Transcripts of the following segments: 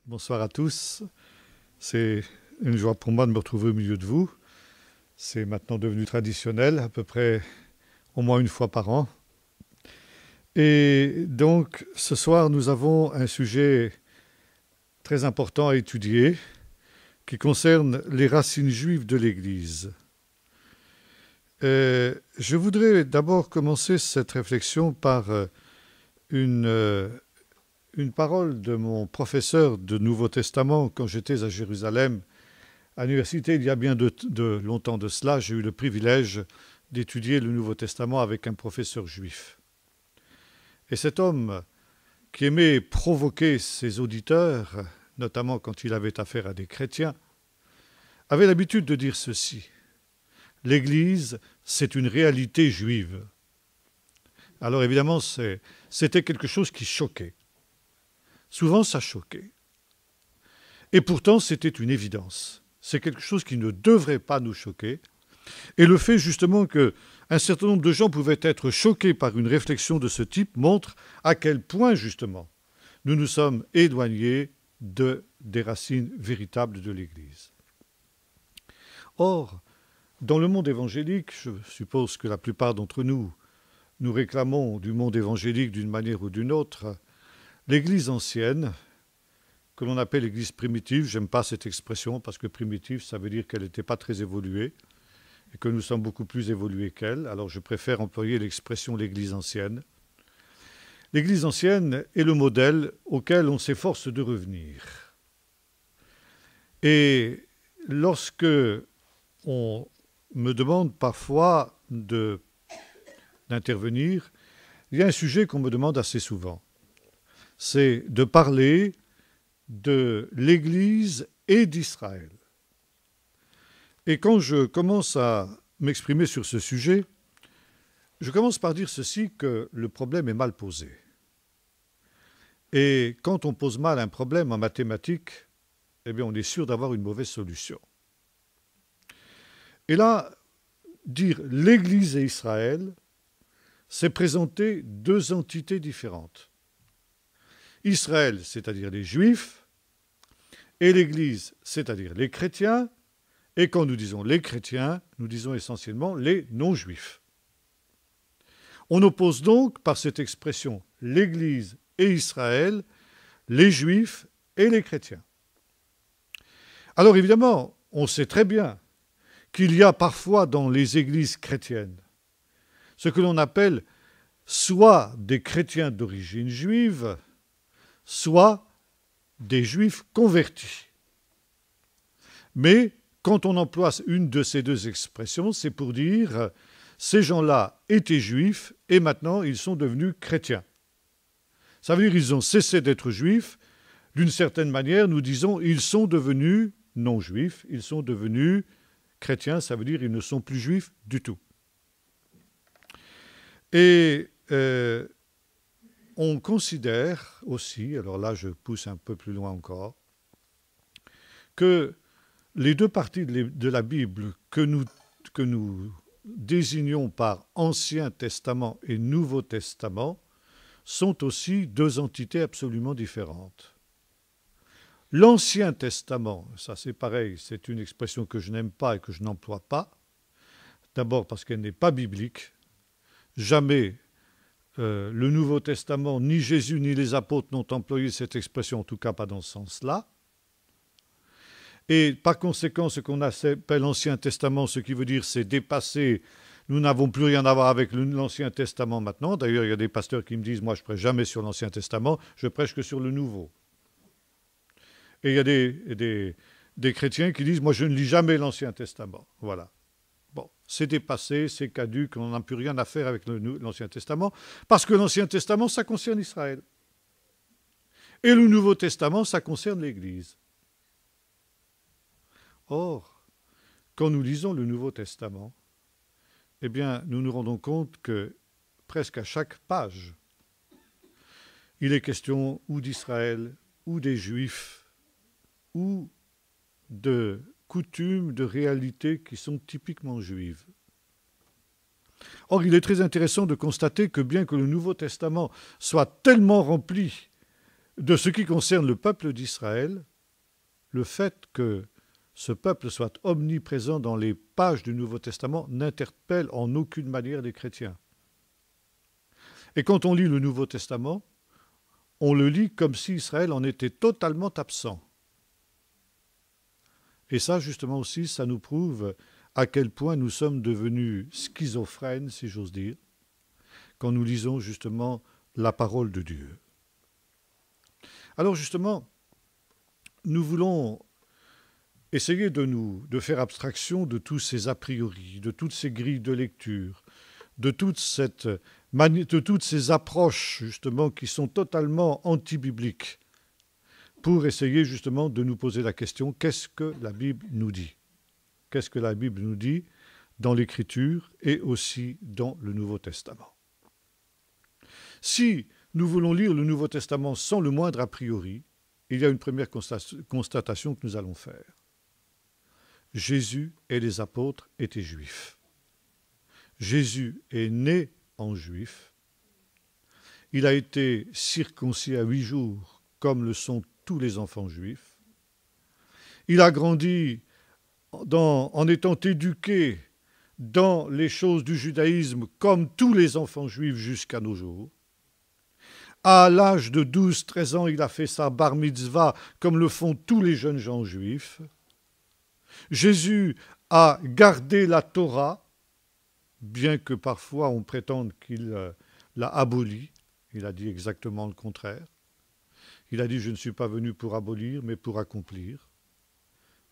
Bonsoir à tous. C'est une joie pour moi de me retrouver au milieu de vous. C'est maintenant devenu traditionnel, à peu près au moins une fois par an. Et donc, ce soir, nous avons un sujet très important à étudier qui concerne les racines juives de l'Église. Je voudrais d'abord commencer cette réflexion par une parole de mon professeur de Nouveau Testament quand j'étais à Jérusalem, à l'université. Il y a bien de longtemps de cela, j'ai eu le privilège d'étudier le Nouveau Testament avec un professeur juif. Et cet homme, qui aimait provoquer ses auditeurs, notamment quand il avait affaire à des chrétiens, avait l'habitude de dire ceci: l'Église, c'est une réalité juive. Alors évidemment, c'était quelque chose qui choquait. Souvent, ça choquait. Et pourtant, c'était une évidence. C'est quelque chose qui ne devrait pas nous choquer. Et le fait justement qu'un certain nombre de gens pouvaient être choqués par une réflexion de ce type montre à quel point justement nous nous sommes éloignés des racines véritables de l'Église. Or, dans le monde évangélique, je suppose que la plupart d'entre nous réclamons du monde évangélique d'une manière ou d'une autre, l'Église ancienne, que l'on appelle l'Église primitive, j'aime pas cette expression parce que primitive, ça veut dire qu'elle n'était pas très évoluée et que nous sommes beaucoup plus évolués qu'elle. Alors je préfère employer l'expression l'Église ancienne. L'Église ancienne est le modèle auquel on s'efforce de revenir. Et lorsque on me demande parfois d'intervenir, il y a un sujet qu'on me demande assez souvent. C'est de parler de l'Église et d'Israël. Et quand je commence à m'exprimer sur ce sujet, je commence par dire ceci, que le problème est mal posé. Et quand on pose mal un problème en mathématiques, eh bien on est sûr d'avoir une mauvaise solution. Et là, dire l'Église et Israël, c'est présenter deux entités différentes. Israël, c'est-à-dire les Juifs, et l'Église, c'est-à-dire les chrétiens, et quand nous disons les chrétiens, nous disons essentiellement les non-juifs. On oppose donc, par cette expression, l'Église et Israël, les Juifs et les chrétiens. Alors évidemment, on sait très bien qu'il y a parfois dans les églises chrétiennes ce que l'on appelle soit des chrétiens d'origine juive, soit des juifs convertis. Mais quand on emploie une de ces deux expressions, c'est pour dire ces gens-là étaient juifs et maintenant ils sont devenus chrétiens. Ça veut dire qu'ils ont cessé d'être juifs. D'une certaine manière, nous disons ils sont devenus non-juifs, ils sont devenus chrétiens, ça veut dire ils ne sont plus juifs du tout. Et on considère aussi, alors là je pousse un peu plus loin encore, que les deux parties de la Bible que nous désignons par Ancien Testament et Nouveau Testament sont aussi deux entités absolument différentes. L'Ancien Testament, ça c'est pareil, c'est une expression que je n'aime pas et que je n'emploie pas, d'abord parce qu'elle n'est pas biblique. Jamais le Nouveau Testament, ni Jésus, ni les apôtres n'ont employé cette expression, en tout cas pas dans ce sens-là. Et par conséquent, ce qu'on appelle l'Ancien Testament, ce qui veut dire c'est dépassé, nous n'avons plus rien à voir avec l'Ancien Testament maintenant. D'ailleurs, il y a des pasteurs qui me disent, moi je prêche jamais sur l'Ancien Testament, je prêche que sur le Nouveau. Et il y a des chrétiens qui disent, moi je ne lis jamais l'Ancien Testament. Voilà. Bon, c'est dépassé, c'est caduc, on n'a plus rien à faire avec l'Ancien Testament, parce que l'Ancien Testament, ça concerne Israël. Et le Nouveau Testament, ça concerne l'Église. Or, quand nous lisons le Nouveau Testament, eh bien, nous nous rendons compte que presque à chaque page, il est question ou d'Israël, ou des Juifs, ou de coutumes, de réalités qui sont typiquement juives. Or, il est très intéressant de constater que bien que le Nouveau Testament soit tellement rempli de ce qui concerne le peuple d'Israël, le fait que ce peuple soit omniprésent dans les pages du Nouveau Testament n'interpelle en aucune manière les chrétiens. Et quand on lit le Nouveau Testament, on le lit comme si Israël en était totalement absent. Et ça, justement aussi, ça nous prouve à quel point nous sommes devenus schizophrènes, si j'ose dire, quand nous lisons justement la parole de Dieu. Alors justement, nous voulons essayer de faire abstraction de tous ces a priori, de toutes ces grilles de lecture, de toutes ces approches justement qui sont totalement anti-bibliques, pour essayer justement de nous poser la question, qu'est-ce que la Bible nous dit? Qu'est-ce que la Bible nous dit dans l'Écriture et aussi dans le Nouveau Testament? Si nous voulons lire le Nouveau Testament sans le moindre a priori, il y a une première constatation que nous allons faire. Jésus et les apôtres étaient juifs. Jésus est né en juif. Il a été circoncis à 8 jours, comme le sont tous les enfants juifs. Il a grandi en étant éduqué dans les choses du judaïsme, comme tous les enfants juifs jusqu'à nos jours. À l'âge de 12-13 ans, il a fait sa bar mitzvah, comme le font tous les jeunes gens juifs. Jésus a gardé la Torah, bien que parfois on prétende qu'il l'a abolie. Il a dit exactement le contraire. Il a dit « Je ne suis pas venu pour abolir, mais pour accomplir ».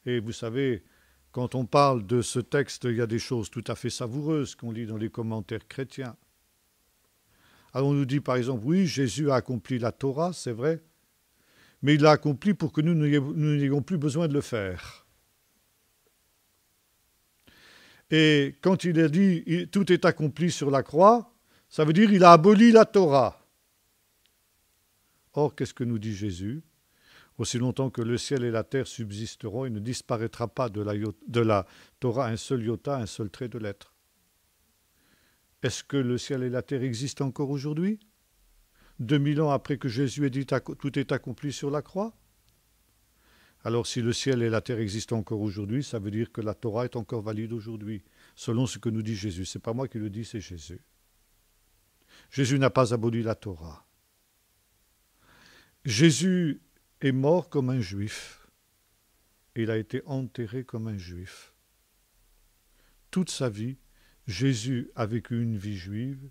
Et vous savez, quand on parle de ce texte, il y a des choses tout à fait savoureuses qu'on lit dans les commentaires chrétiens. Alors on nous dit par exemple, oui, Jésus a accompli la Torah, c'est vrai, mais il l'a accompli pour que nous n'ayons plus besoin de le faire. Et quand il a dit « tout est accompli sur la croix », ça veut dire qu'il a aboli la Torah. Or, qu'est-ce que nous dit Jésus? Aussi longtemps que le ciel et la terre subsisteront, il ne disparaîtra pas de la Torah un seul iota, un seul trait de lettre. Est-ce que le ciel et la terre existent encore aujourd'hui? 2000 ans après que Jésus ait dit « tout est accompli sur la croix ». Alors si le ciel et la terre existent encore aujourd'hui, ça veut dire que la Torah est encore valide aujourd'hui, selon ce que nous dit Jésus. Ce n'est pas moi qui le dis, c'est Jésus. Jésus n'a pas aboli la Torah. Jésus est mort comme un juif. Il a été enterré comme un juif. Toute sa vie, Jésus a vécu une vie juive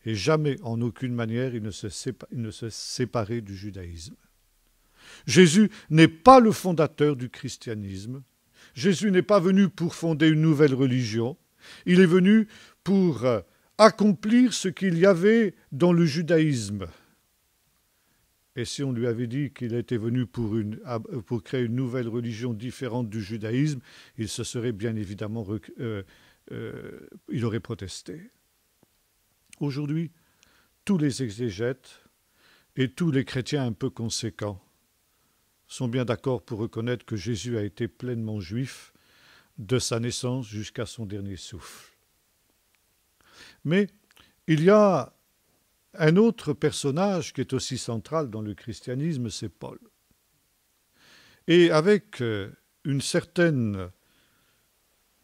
et jamais, en aucune manière, il ne se séparait du judaïsme. Jésus n'est pas le fondateur du christianisme. Jésus n'est pas venu pour fonder une nouvelle religion. Il est venu pour accomplir ce qu'il y avait dans le judaïsme. Et si on lui avait dit qu'il était venu pour créer une nouvelle religion différente du judaïsme, il se serait bien évidemment il aurait protesté. Aujourd'hui, tous les exégètes et tous les chrétiens un peu conséquents sont bien d'accord pour reconnaître que Jésus a été pleinement juif de sa naissance jusqu'à son dernier souffle. Mais il y a un autre personnage qui est aussi central dans le christianisme, c'est Paul. Et avec une certaine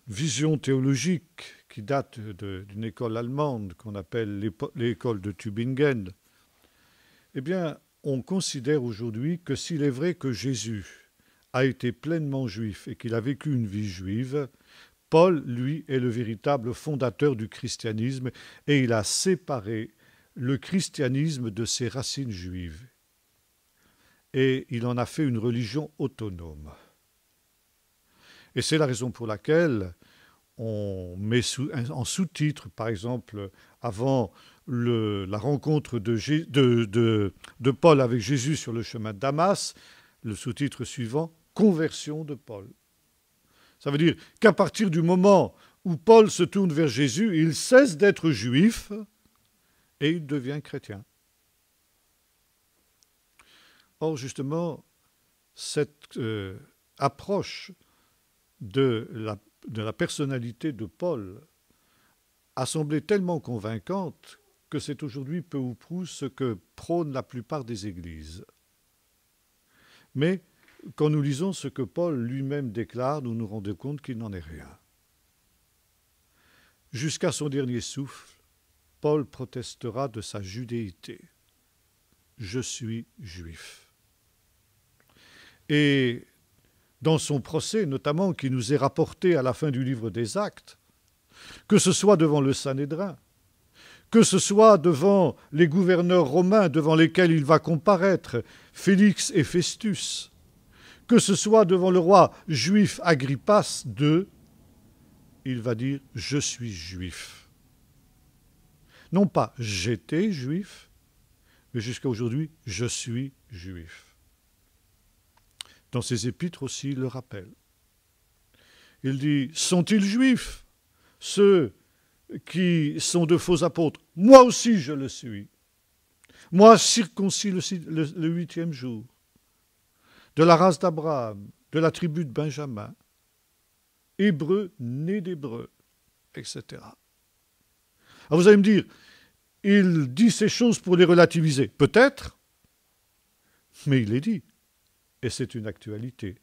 vision théologique qui date d'une école allemande qu'on appelle l'école de Tübingen, eh bien, on considère aujourd'hui que s'il est vrai que Jésus a été pleinement juif et qu'il a vécu une vie juive, Paul, lui, est le véritable fondateur du christianisme et il a séparé le christianisme de ses racines juives. Et il en a fait une religion autonome. Et c'est la raison pour laquelle on met en sous-titre, par exemple, avant la rencontre de Paul avec Jésus sur le chemin de Damas, le sous-titre suivant, « Conversion de Paul ». Ça veut dire qu'à partir du moment où Paul se tourne vers Jésus, il cesse d'être juif et il devient chrétien. Or, justement, cette approche de la personnalité de Paul a semblé tellement convaincante que c'est aujourd'hui peu ou prou ce que prônent la plupart des églises. Mais quand nous lisons ce que Paul lui-même déclare, nous nous rendons compte qu'il n'en est rien. Jusqu'à son dernier souffle, Paul protestera de sa judéité. Je suis juif. Et dans son procès, notamment, qui nous est rapporté à la fin du livre des Actes, que ce soit devant le Sanhédrin, que ce soit devant les gouverneurs romains devant lesquels il va comparaître, Félix et Festus, que ce soit devant le roi juif Agrippas II, il va dire « je suis juif ». Non pas « j'étais juif », mais jusqu'à aujourd'hui « je suis juif ». Dans ses épîtres aussi, il le rappelle. Il dit « sont-ils juifs, ceux qui sont de faux apôtres? Moi aussi je le suis. Moi circoncis le 8e jour, de la race d'Abraham, de la tribu de Benjamin, hébreu, né d'hébreu, etc. » Alors vous allez me dire, il dit ces choses pour les relativiser. Peut-être, mais il les dit. Et c'est une actualité.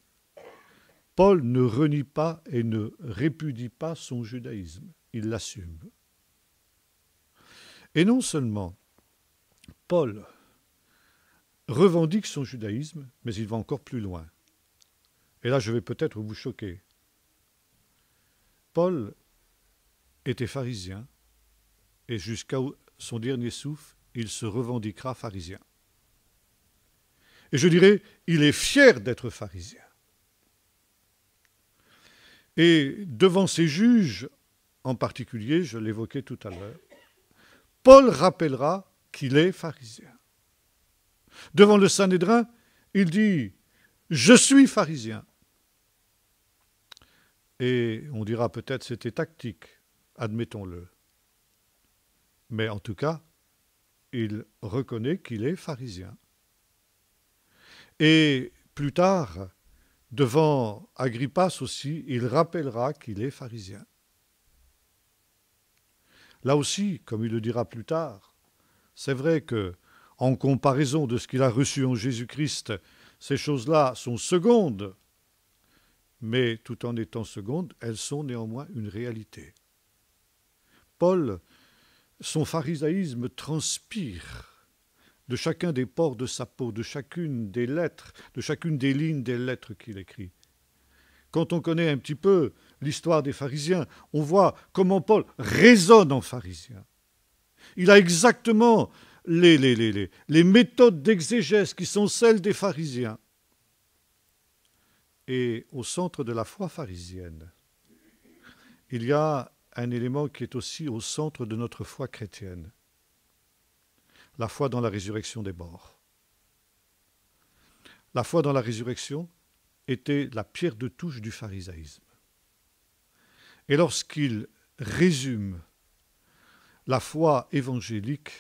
Paul ne renie pas et ne répudie pas son judaïsme. Il l'assume. Et non seulement Paul revendique son judaïsme, mais il va encore plus loin. Et là, je vais peut-être vous choquer. Paul était pharisien, et jusqu'à son dernier souffle, il se revendiquera pharisien. Et je dirais, il est fier d'être pharisien. Et devant ses juges, en particulier, je l'évoquais tout à l'heure, Paul rappellera qu'il est pharisien. Devant le Sanhédrin, il dit « Je suis pharisien ». Et on dira peut-être c'était tactique, admettons-le. Mais en tout cas, il reconnaît qu'il est pharisien. Et plus tard, devant Agrippas aussi, il rappellera qu'il est pharisien. Là aussi, comme il le dira plus tard, c'est vrai que, en comparaison de ce qu'il a reçu en Jésus-Christ, ces choses-là sont secondes, mais tout en étant secondes, elles sont néanmoins une réalité. Paul, son pharisaïsme transpire de chacun des pores de sa peau, de chacune des lettres, de chacune des lignes des lettres qu'il écrit. Quand on connaît un petit peu l'histoire des pharisiens, on voit comment Paul raisonne en pharisien. Il a exactement les méthodes d'exégèse qui sont celles des pharisiens. Et au centre de la foi pharisienne, il y a un élément qui est aussi au centre de notre foi chrétienne. La foi dans la résurrection des morts. La foi dans la résurrection était la pierre de touche du pharisaïsme. Et lorsqu'il résume la foi évangélique,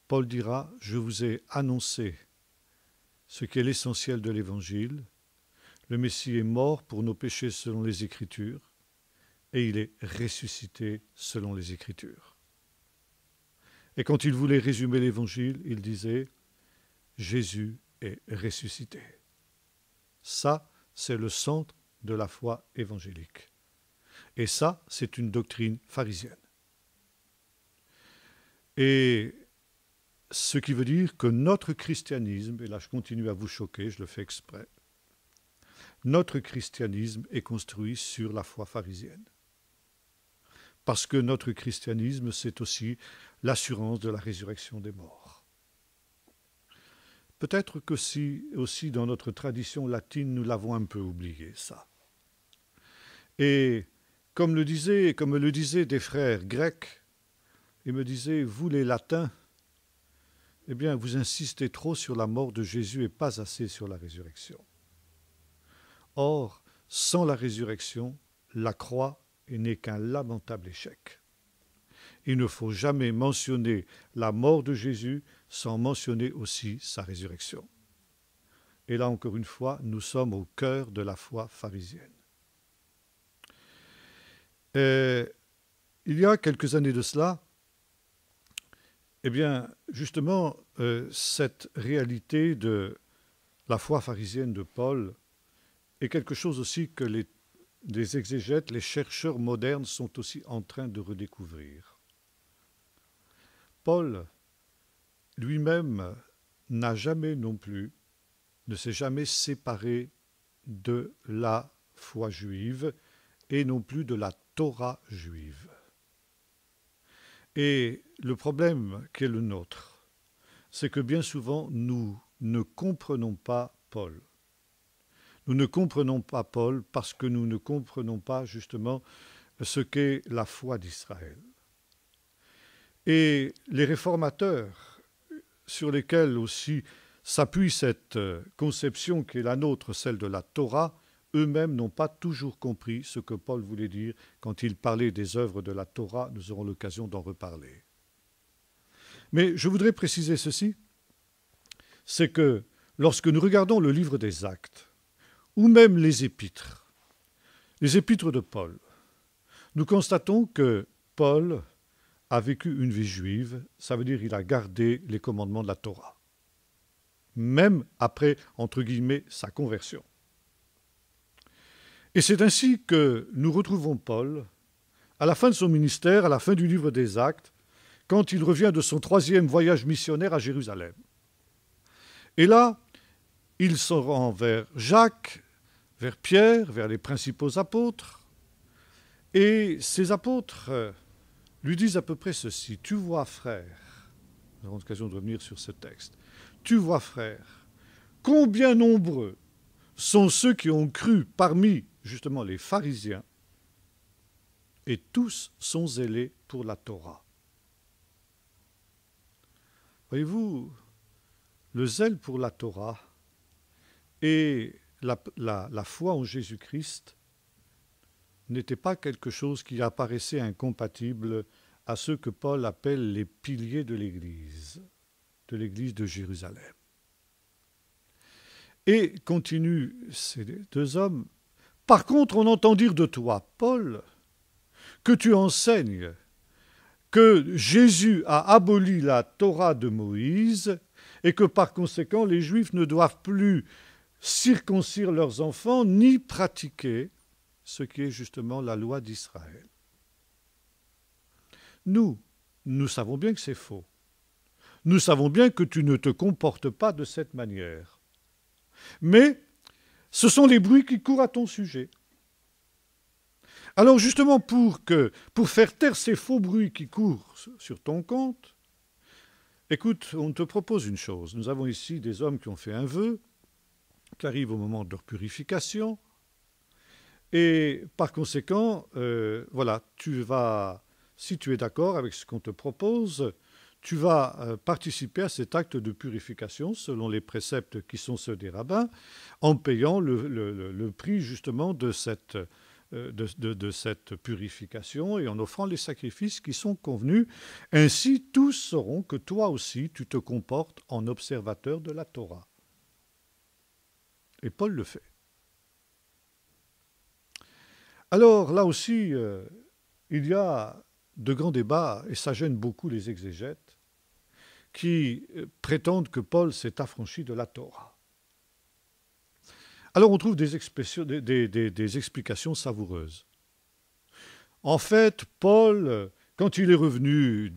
Paul dira « Je vous ai annoncé ce qui est l'essentiel de l'Évangile. Le Messie est mort pour nos péchés selon les Écritures, et il est ressuscité selon les Écritures. » Et quand il voulait résumer l'Évangile, il disait « Jésus est ressuscité ». Ça, c'est le centre de la foi évangélique. Et ça, c'est une doctrine pharisienne. Et ce qui veut dire que notre christianisme, et là je continue à vous choquer, je le fais exprès, notre christianisme est construit sur la foi pharisienne. Parce que notre christianisme, c'est aussi l'assurance de la résurrection des morts. Peut-être que si aussi dans notre tradition latine, nous l'avons un peu oublié, ça. Et comme le disaient des frères grecs, ils me disaient, vous les latins, eh bien, vous insistez trop sur la mort de Jésus et pas assez sur la résurrection. Or, sans la résurrection, la croix n'est qu'un lamentable échec. Il ne faut jamais mentionner la mort de Jésus sans mentionner aussi sa résurrection. Et là, encore une fois, nous sommes au cœur de la foi pharisienne. Il y a quelques années de cela, eh bien, justement, cette réalité de la foi pharisienne de Paul est quelque chose aussi que les exégètes, les chercheurs modernes sont aussi en train de redécouvrir. Paul lui-même n'a jamais non plus, ne s'est jamais séparé de la foi juive et non plus de la Torah juive. Et le problème qui est le nôtre, c'est que bien souvent, nous ne comprenons pas Paul. Nous ne comprenons pas Paul parce que nous ne comprenons pas justement ce qu'est la foi d'Israël. Et les réformateurs, sur lesquels aussi s'appuie cette conception qui est la nôtre, celle de la Torah, eux-mêmes n'ont pas toujours compris ce que Paul voulait dire quand il parlait des œuvres de la Torah. Nous aurons l'occasion d'en reparler. Mais je voudrais préciser ceci, c'est que lorsque nous regardons le livre des Actes, ou même les épîtres de Paul, nous constatons que Paul a vécu une vie juive, ça veut dire qu'il a gardé les commandements de la Torah, même après, entre guillemets, sa conversion. Et c'est ainsi que nous retrouvons Paul, à la fin de son ministère, à la fin du livre des Actes, quand il revient de son 3e voyage missionnaire à Jérusalem. Et là, il se rend vers Jacques, vers Pierre, vers les principaux apôtres, et ces apôtres lui disent à peu près ceci: « Tu vois, frère », nous avons l'occasion de revenir sur ce texte, « Tu vois, frère, combien nombreux sont ceux qui ont cru parmi, justement, les pharisiens, et tous sont zélés pour la Torah. » Voyez-vous, le zèle pour la Torah et la foi en Jésus-Christ n'était pas quelque chose qui apparaissait incompatible à ceux que Paul appelle les piliers de l'Église de Jérusalem. Et continuent ces deux hommes. Par contre, on entend dire de toi, Paul, que tu enseignes que Jésus a aboli la Torah de Moïse et que par conséquent les Juifs ne doivent plus circoncire leurs enfants ni pratiquer ce qui est justement la loi d'Israël. Nous savons bien que c'est faux. Nous savons bien que tu ne te comportes pas de cette manière. Mais ce sont les bruits qui courent à ton sujet. Alors justement, pour faire taire ces faux bruits qui courent sur ton compte, écoute, on te propose une chose. Nous avons ici des hommes qui ont fait un vœu, qui arrivent au moment de leur purification, et par conséquent, voilà, si tu es d'accord avec ce qu'on te propose, tu vas participer à cet acte de purification selon les préceptes qui sont ceux des rabbins, en payant le prix justement de cette purification et en offrant les sacrifices qui sont convenus. Ainsi, tous sauront que toi aussi, tu te comportes en observateur de la Torah. Et Paul le fait. Alors, là aussi, il y a de grands débats, et ça gêne beaucoup les exégètes, qui prétendent que Paul s'est affranchi de la Torah. Alors on trouve des explications savoureuses. En fait, Paul, quand il est revenu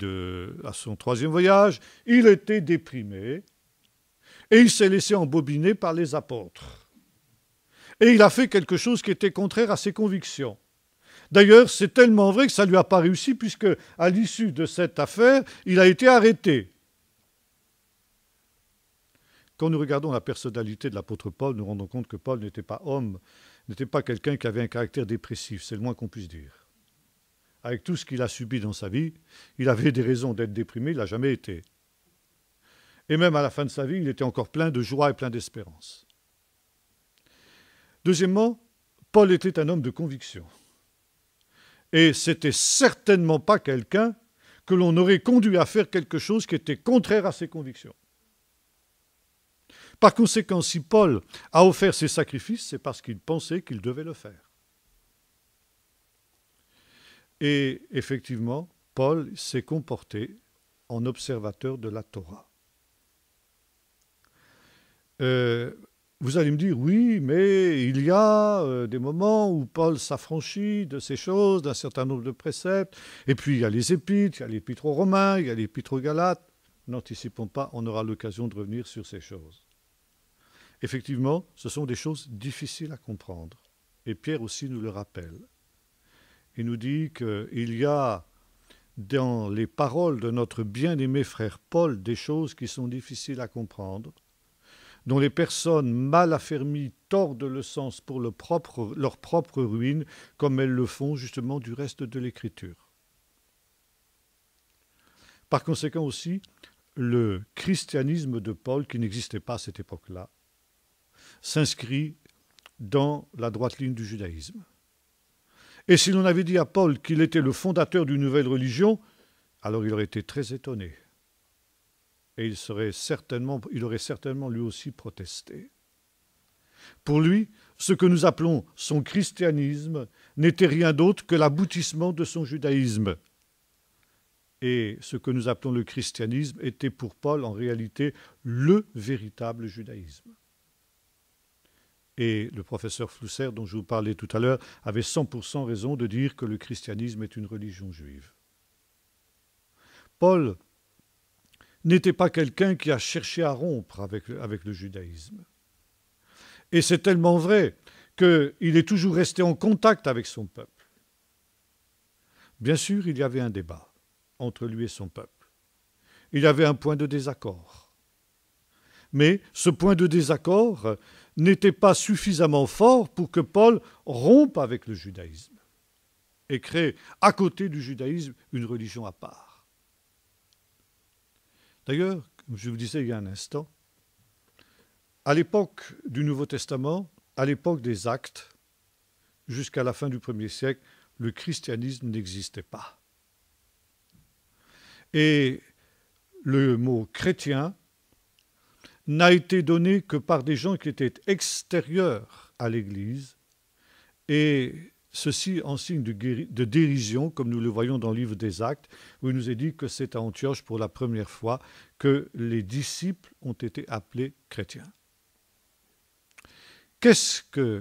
à son 3e voyage, il était déprimé et il s'est laissé embobiner par les apôtres. Et il a fait quelque chose qui était contraire à ses convictions. D'ailleurs, c'est tellement vrai que ça ne lui a pas réussi, puisque à l'issue de cette affaire, il a été arrêté. Quand nous regardons la personnalité de l'apôtre Paul, nous rendons compte que Paul n'était pas homme, n'était pas quelqu'un qui avait un caractère dépressif, c'est le moins qu'on puisse dire. Avec tout ce qu'il a subi dans sa vie, il avait des raisons d'être déprimé, il n'a jamais été. Et même à la fin de sa vie, il était encore plein de joie et plein d'espérance. Deuxièmement, Paul était un homme de conviction. Et c'était certainement pas quelqu'un que l'on aurait conduit à faire quelque chose qui était contraire à ses convictions. Par conséquent, si Paul a offert ses sacrifices, c'est parce qu'il pensait qu'il devait le faire. Et effectivement, Paul s'est comporté en observateur de la Torah. vous allez me dire, oui, mais il y a des moments où Paul s'affranchit de ces choses, d'un certain nombre de préceptes, et puis il y a les épîtres, il y a l'épître aux Romains, il y a l'épître aux Galates. N'anticipons pas, on aura l'occasion de revenir sur ces choses. Effectivement, ce sont des choses difficiles à comprendre. Et Pierre aussi nous le rappelle. Il nous dit qu'il y a dans les paroles de notre bien-aimé frère Paul des choses qui sont difficiles à comprendre, dont les personnes mal affermies tordent le sens pour leur propre ruine, comme elles le font justement du reste de l'Écriture. Par conséquent aussi, le christianisme de Paul, qui n'existait pas à cette époque-là, s'inscrit dans la droite ligne du judaïsme. Et si l'on avait dit à Paul qu'il était le fondateur d'une nouvelle religion, alors il aurait été très étonné. Et il aurait certainement lui aussi protesté. Pour lui, ce que nous appelons son christianisme n'était rien d'autre que l'aboutissement de son judaïsme. Et ce que nous appelons le christianisme était pour Paul en réalité le véritable judaïsme. Et le professeur Flusser, dont je vous parlais tout à l'heure, avait 100% raison de dire que le christianisme est une religion juive. Paul n'était pas quelqu'un qui a cherché à rompre avec le judaïsme. Et c'est tellement vrai qu'il est toujours resté en contact avec son peuple. Bien sûr, il y avait un débat entre lui et son peuple. Il y avait un point de désaccord. Mais ce point de désaccord n'était pas suffisamment fort pour que Paul rompe avec le judaïsme et crée à côté du judaïsme une religion à part. D'ailleurs, comme je vous disais il y a un instant, à l'époque du Nouveau Testament, à l'époque des Actes, jusqu'à la fin du 1er siècle, le christianisme n'existait pas. Et le mot chrétien n'a été donné que par des gens qui étaient extérieurs à l'Église, et ceci en signe de dérision, comme nous le voyons dans le livre des Actes, où il nous est dit que c'est à Antioche pour la première fois que les disciples ont été appelés chrétiens.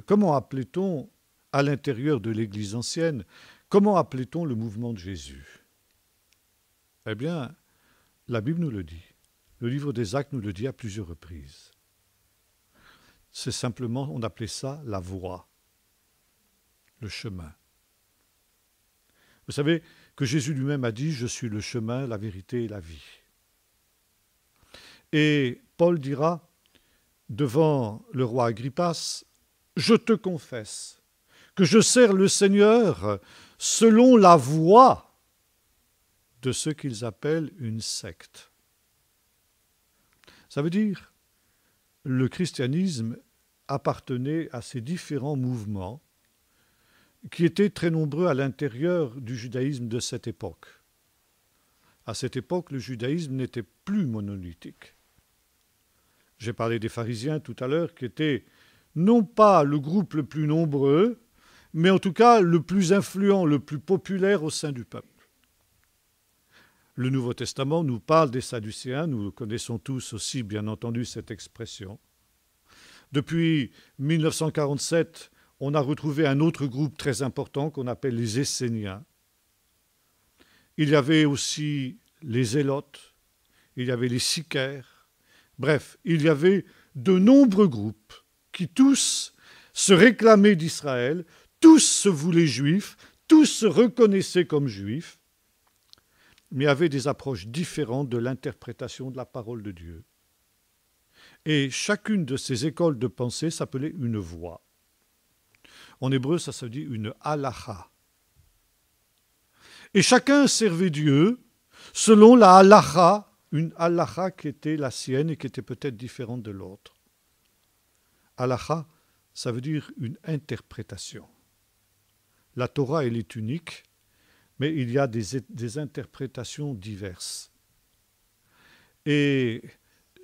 Comment appelait-on à l'intérieur de l'Église ancienne, comment appelait-on le mouvement de Jésus? Eh bien, la Bible nous le dit. Le livre des Actes nous le dit à plusieurs reprises. C'est simplement, on appelait ça la voie, le chemin. Vous savez que Jésus lui-même a dit « Je suis le chemin, la vérité et la vie ». Et Paul dira devant le roi Agrippas « Je te confesse que je sers le Seigneur selon la voie de ce qu'ils appellent une secte ». Ça veut dire le christianisme appartenait à ces différents mouvements qui étaient très nombreux à l'intérieur du judaïsme de cette époque. À cette époque, le judaïsme n'était plus monolithique. J'ai parlé des pharisiens tout à l'heure, qui étaient non pas le groupe le plus nombreux, mais en tout cas le plus influent, le plus populaire au sein du peuple. Le Nouveau Testament nous parle des Sadducéens, nous connaissons tous aussi bien entendu cette expression. Depuis 1947, on a retrouvé un autre groupe très important qu'on appelle les Esséniens. Il y avait aussi les Zélotes, il y avait les Sicaires. Bref, il y avait de nombreux groupes qui tous se réclamaient d'Israël, tous se voulaient juifs, tous se reconnaissaient comme juifs, mais avaient des approches différentes de l'interprétation de la parole de Dieu. Et chacune de ces écoles de pensée s'appelait une voie. En hébreu, ça se dit une halacha. Et chacun servait Dieu selon la halacha, une halacha qui était la sienne et qui était peut-être différente de l'autre. Halacha, ça veut dire une interprétation. La Torah, elle est unique, mais il y a des interprétations diverses. Et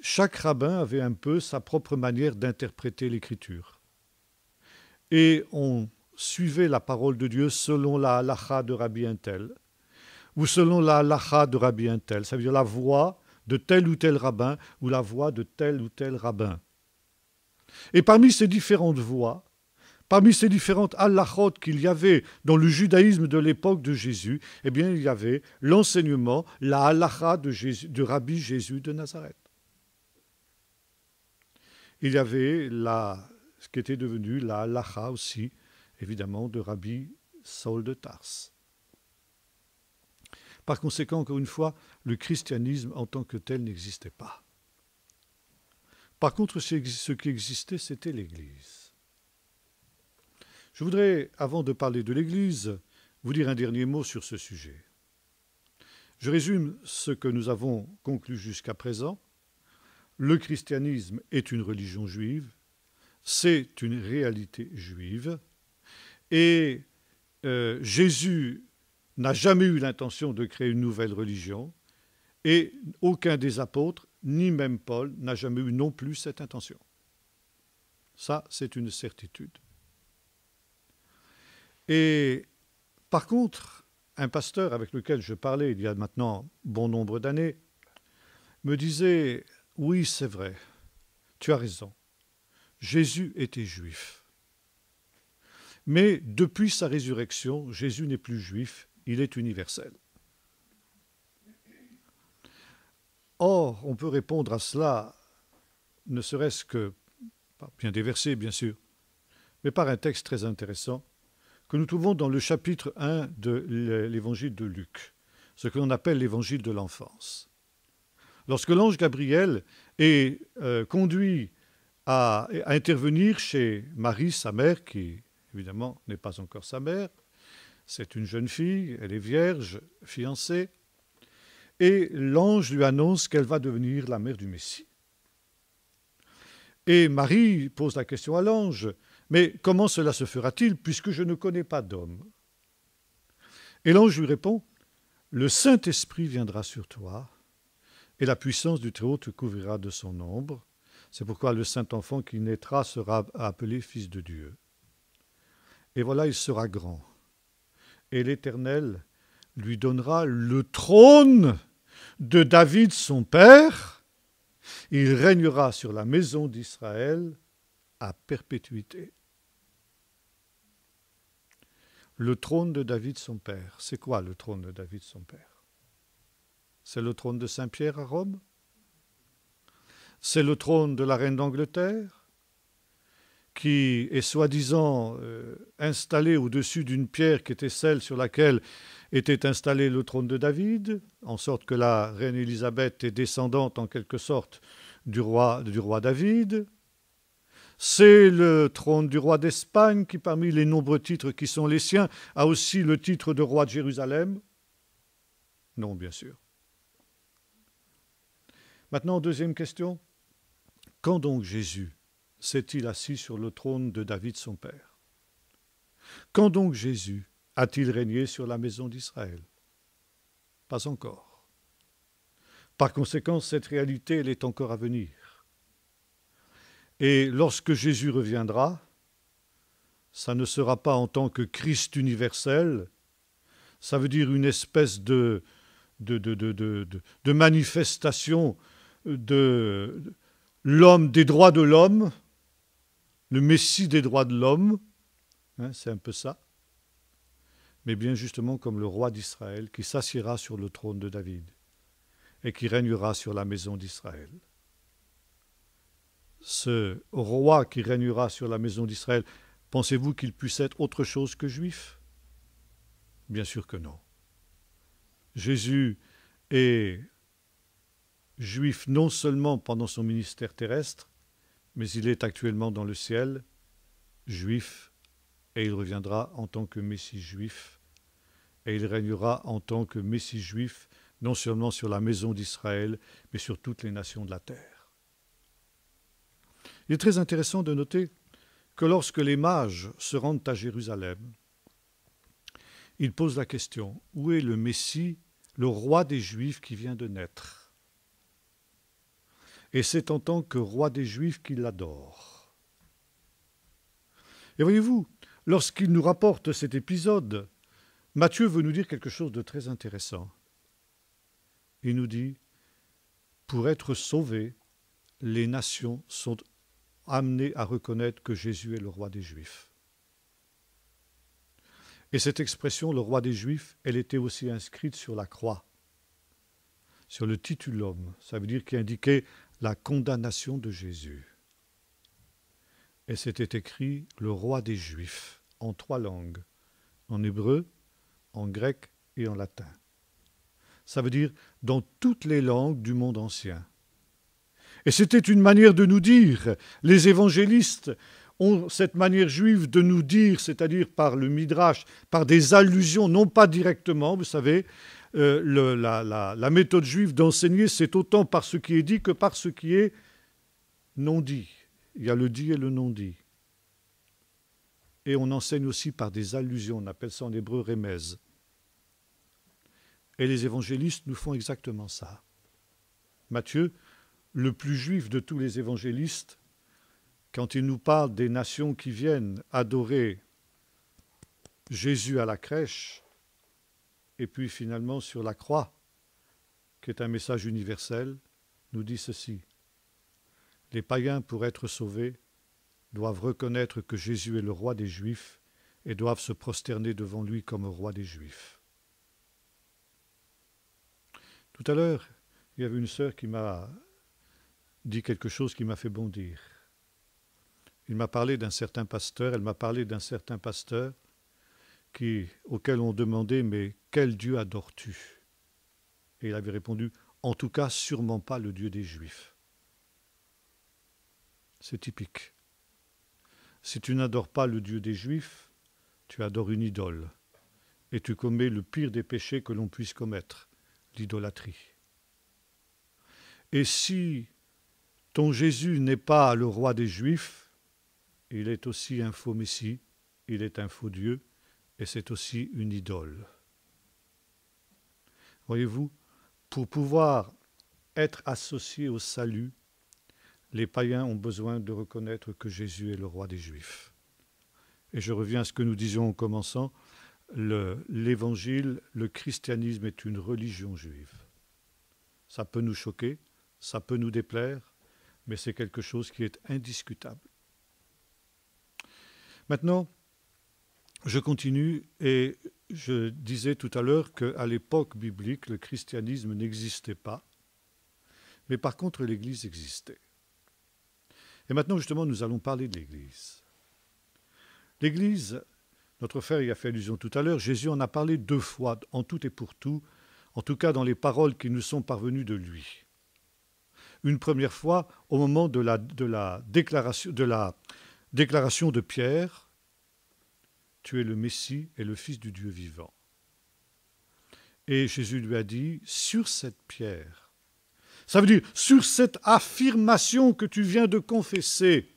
chaque rabbin avait un peu sa propre manière d'interpréter l'Écriture. Et on suivait la parole de Dieu selon la halacha de Rabbi Untel, ou selon la halacha de Rabbi Untel, ça veut dire la voix de tel ou tel rabbin, ou la voix de tel ou tel rabbin. Et parmi ces différentes voies, parmi ces différentes halachot qu'il y avait dans le judaïsme de l'époque de Jésus, eh bien, il y avait l'enseignement, la halacha de Rabbi Jésus de Nazareth. Il y avait ce qui était devenu la halacha aussi, évidemment, de Rabbi Saul de Tarse. Par conséquent, encore une fois, le christianisme en tant que tel n'existait pas. Par contre, ce qui existait, c'était l'Église. Je voudrais, avant de parler de l'Église, vous dire un dernier mot sur ce sujet. Je résume ce que nous avons conclu jusqu'à présent. Le christianisme est une religion juive, c'est une réalité juive, et Jésus n'a jamais eu l'intention de créer une nouvelle religion, et aucun des apôtres, ni même Paul, n'a jamais eu non plus cette intention. Ça, c'est une certitude. Et par contre, un pasteur avec lequel je parlais il y a maintenant bon nombre d'années me disait « Oui, c'est vrai, tu as raison, Jésus était juif. Mais depuis sa résurrection, Jésus n'est plus juif, il est universel. » Or, on peut répondre à cela, ne serait-ce que par bien des versets, bien sûr, mais par un texte très intéressant que nous trouvons dans le chapitre 1 de l'évangile de Luc, ce que l'on appelle l'évangile de l'enfance. Lorsque l'ange Gabriel est conduit à intervenir chez Marie, sa mère, qui évidemment n'est pas encore sa mère, c'est une jeune fille, elle est vierge, fiancée, et l'ange lui annonce qu'elle va devenir la mère du Messie. Et Marie pose la question à l'ange, « Mais comment cela se fera-t-il puisque je ne connais pas d'homme ?» Et l'ange lui répond, « Le Saint-Esprit viendra sur toi, et la puissance du Très-Haut te couvrira de son ombre. C'est pourquoi le Saint-Enfant qui naîtra sera appelé Fils de Dieu. Et voilà, il sera grand, et l'Éternel lui donnera le trône de David son père. Il régnera sur la maison d'Israël à perpétuité. » Le trône de David son père. C'est quoi le trône de David son père? C'est le trône de Saint-Pierre à Rome? C'est le trône de la reine d'Angleterre, qui est soi-disant installé au-dessus d'une pierre qui était celle sur laquelle était installé le trône de David, en sorte que la reine Élisabeth est descendante en quelque sorte du roi David. C'est le trône du roi d'Espagne qui, parmi les nombreux titres qui sont les siens, a aussi le titre de roi de Jérusalem? Non, bien sûr. Maintenant, deuxième question. Quand donc Jésus s'est-il assis sur le trône de David son père? Quand donc Jésus a-t-il régné sur la maison d'Israël? Pas encore. Par conséquent, cette réalité, elle est encore à venir. Et lorsque Jésus reviendra, ça ne sera pas en tant que Christ universel, ça veut dire une espèce de manifestation de l'homme, des droits de l'homme, le Messie des droits de l'homme, hein, c'est un peu ça, mais bien justement comme le roi d'Israël qui s'assiera sur le trône de David et qui régnera sur la maison d'Israël. Ce roi qui régnera sur la maison d'Israël, pensez-vous qu'il puisse être autre chose que juif? Bien sûr que non. Jésus est juif non seulement pendant son ministère terrestre, mais il est actuellement dans le ciel, juif, et il reviendra en tant que Messie juif, et il régnera en tant que Messie juif, non seulement sur la maison d'Israël, mais sur toutes les nations de la terre. Il est très intéressant de noter que lorsque les mages se rendent à Jérusalem, ils posent la question, où est le Messie, le roi des Juifs qui vient de naître? Et c'est en tant que roi des Juifs qu'ils l'adorent. Et voyez-vous, lorsqu'il nous rapporte cet épisode, Matthieu veut nous dire quelque chose de très intéressant. Il nous dit, pour être sauvés, les nations sont amenés à reconnaître que Jésus est le roi des Juifs. Et cette expression, le roi des Juifs, elle était aussi inscrite sur la croix, sur le titulum, ça veut dire qui indiquait la condamnation de Jésus. Et c'était écrit le roi des Juifs, en 3 langues, en hébreu, en grec et en latin. Ça veut dire dans toutes les langues du monde ancien. Et c'était une manière de nous dire, les évangélistes ont cette manière juive de nous dire, c'est-à-dire par le midrash, par des allusions, non pas directement, vous savez, la méthode juive d'enseigner, c'est autant par ce qui est dit que par ce qui est non dit. Il y a le dit et le non dit. Et on enseigne aussi par des allusions, on appelle ça en hébreu remez. Et les évangélistes nous font exactement ça. Matthieu, le plus juif de tous les évangélistes, quand il nous parle des nations qui viennent adorer Jésus à la crèche, et puis finalement sur la croix, qui est un message universel, nous dit ceci. Les païens, pour être sauvés, doivent reconnaître que Jésus est le roi des Juifs et doivent se prosterner devant lui comme roi des Juifs. Tout à l'heure, il y avait une sœur qui m'a dit quelque chose qui m'a fait bondir. Elle m'a parlé d'un certain pasteur auquel on demandait « Mais quel Dieu adores-tu » Et il avait répondu « En tout cas, sûrement pas le Dieu des Juifs. » C'est typique. Si tu n'adores pas le Dieu des Juifs, tu adores une idole. Et tu commets le pire des péchés que l'on puisse commettre, l'idolâtrie. Et si ton Jésus n'est pas le roi des Juifs, il est aussi un faux Messie, il est un faux Dieu, et c'est aussi une idole. Voyez-vous, pour pouvoir être associés au salut, les païens ont besoin de reconnaître que Jésus est le roi des Juifs. Et je reviens à ce que nous disions en commençant, l'évangile, le christianisme est une religion juive. Ça peut nous choquer, ça peut nous déplaire, mais c'est quelque chose qui est indiscutable. Maintenant, je continue et je disais tout à l'heure qu'à l'époque biblique, le christianisme n'existait pas, mais par contre l'Église existait. Et maintenant, justement, nous allons parler de l'Église. L'Église, notre frère y a fait allusion tout à l'heure, Jésus en a parlé 2 fois, en tout et pour tout, en tout cas dans les paroles qui nous sont parvenues de lui. Une première fois, au moment de la déclaration de Pierre, tu es le Messie et le Fils du Dieu vivant. Et Jésus lui a dit, sur cette pierre, ça veut dire sur cette affirmation que tu viens de confesser,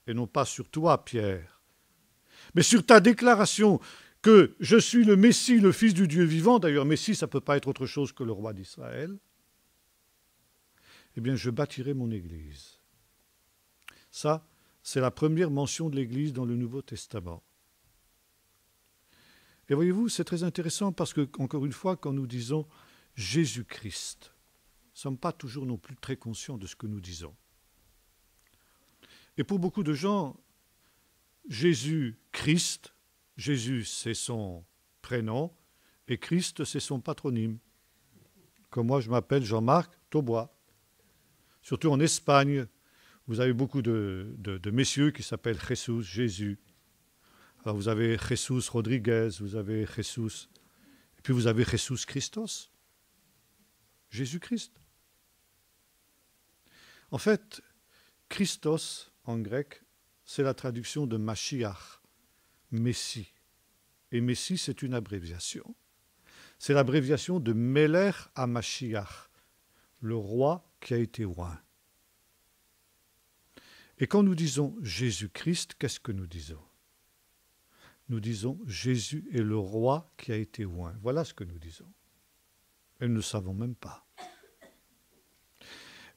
et non pas sur toi, Pierre, mais sur ta déclaration que je suis le Messie, le Fils du Dieu vivant, d'ailleurs Messie, ça ne peut pas être autre chose que le roi d'Israël, eh bien je bâtirai mon Église. Ça, c'est la première mention de l'Église dans le Nouveau Testament. Et voyez-vous, c'est très intéressant parce que, encore une fois, quand nous disons Jésus-Christ, nous ne sommes pas toujours non plus très conscients de ce que nous disons. Et pour beaucoup de gens, Jésus-Christ, Jésus c'est son prénom et Christ c'est son patronyme. Comme moi je m'appelle Jean-Marc Taubois. Surtout en Espagne, vous avez beaucoup de messieurs qui s'appellent Jesús, Jésus. Alors vous avez Jesús Rodriguez, vous avez Jesús, et puis vous avez Jesús Christos, Jésus-Christ. En fait, Christos en grec, c'est la traduction de Mashiach, Messie. Et Messie, c'est une abréviation. C'est l'abréviation de Meler HaMashiach, le roi qui a été oint. Et quand nous disons Jésus-Christ, qu'est-ce que nous disons ? Nous disons Jésus est le roi qui a été oint. Voilà ce que nous disons. Et nous ne savons même pas.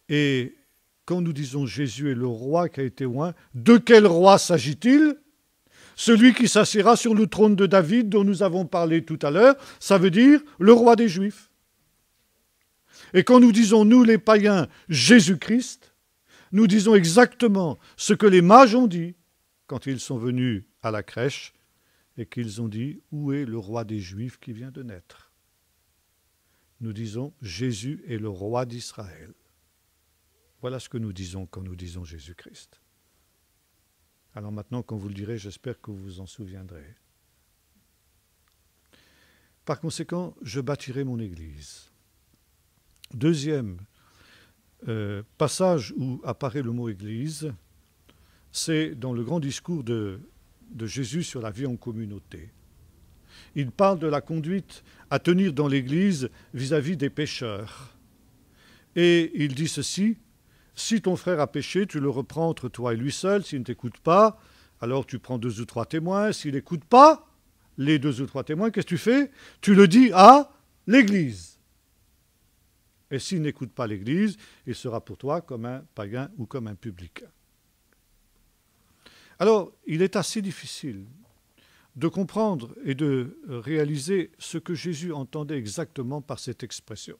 Et quand nous disons Jésus est le roi qui a été oint, de quel roi s'agit-il ? Celui qui s'assiera sur le trône de David dont nous avons parlé tout à l'heure, ça veut dire le roi des Juifs. Et quand nous disons, nous les païens, Jésus-Christ, nous disons exactement ce que les mages ont dit quand ils sont venus à la crèche et qu'ils ont dit « Où est le roi des Juifs qui vient de naître ?» Nous disons « Jésus est le roi d'Israël ». Voilà ce que nous disons quand nous disons Jésus-Christ. Alors maintenant, quand vous le direz, j'espère que vous vous en souviendrez. Par conséquent, je bâtirai mon Église. Deuxième passage où apparaît le mot Église, c'est dans le grand discours de Jésus sur la vie en communauté. Il parle de la conduite à tenir dans l'Église vis-à-vis des pécheurs. Et il dit ceci, « Si ton frère a péché, tu le reprends entre toi et lui seul. S'il ne t'écoute pas, alors tu prends 2 ou 3 témoins. S'il n'écoute pas les 2 ou 3 témoins, qu'est-ce que tu fais? Tu le dis à l'Église. Et s'il n'écoute pas l'Église, il sera pour toi comme un païen ou comme un publicain. » Alors, il est assez difficile de comprendre et de réaliser ce que Jésus entendait exactement par cette expression.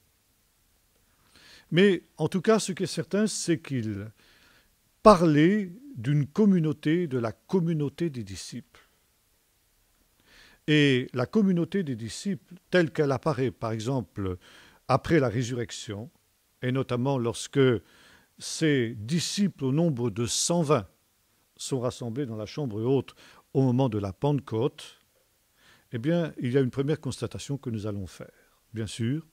Mais en tout cas, ce qui est certain, c'est qu'il parlait d'une communauté, de la communauté des disciples. Et la communauté des disciples, telle qu'elle apparaît, par exemple, après la résurrection, et notamment lorsque ces disciples au nombre de 120 sont rassemblés dans la chambre haute au moment de la Pentecôte, eh bien, il y a une première constatation que nous allons faire. Bien sûr,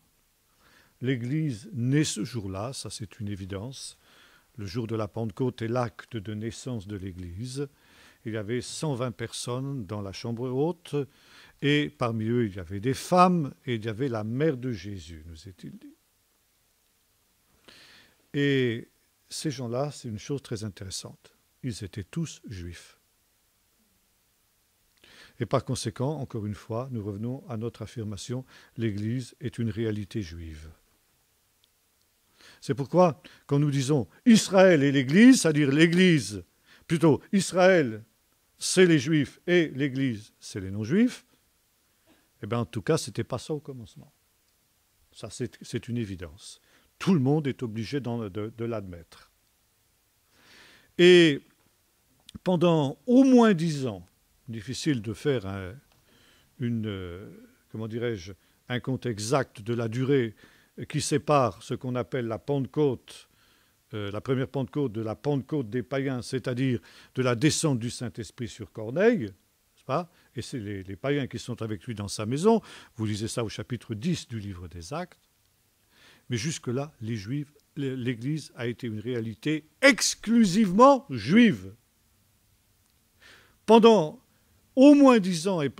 l'Église naît ce jour-là, ça c'est une évidence. Le jour de la Pentecôte est l'acte de naissance de l'Église. Il y avait 120 personnes dans la chambre haute, et parmi eux, il y avait des femmes, et il y avait la mère de Jésus, nous est-il dit. Et ces gens-là, c'est une chose très intéressante. Ils étaient tous juifs. Et par conséquent, encore une fois, nous revenons à notre affirmation, l'Église est une réalité juive. C'est pourquoi, quand nous disons Israël et l'Église, c'est-à-dire l'Église, plutôt Israël, c'est les Juifs et l'Église, c'est les non-Juifs, eh bien, en tout cas, ce n'était pas ça au commencement. Ça, c'est une évidence. Tout le monde est obligé de l'admettre. Et pendant au moins 10 ans, difficile de faire un compte exact de la durée qui sépare ce qu'on appelle la Pentecôte, la première Pentecôte de la Pentecôte des païens, c'est-à-dire de la descente du Saint-Esprit sur Corneille, n'est-ce pas? Et c'est les païens qui sont avec lui dans sa maison. Vous lisez ça au chapitre 10 du livre des Actes. Mais jusque-là, les Juifs, l'Église a été une réalité exclusivement juive. Pendant au moins 10 ans et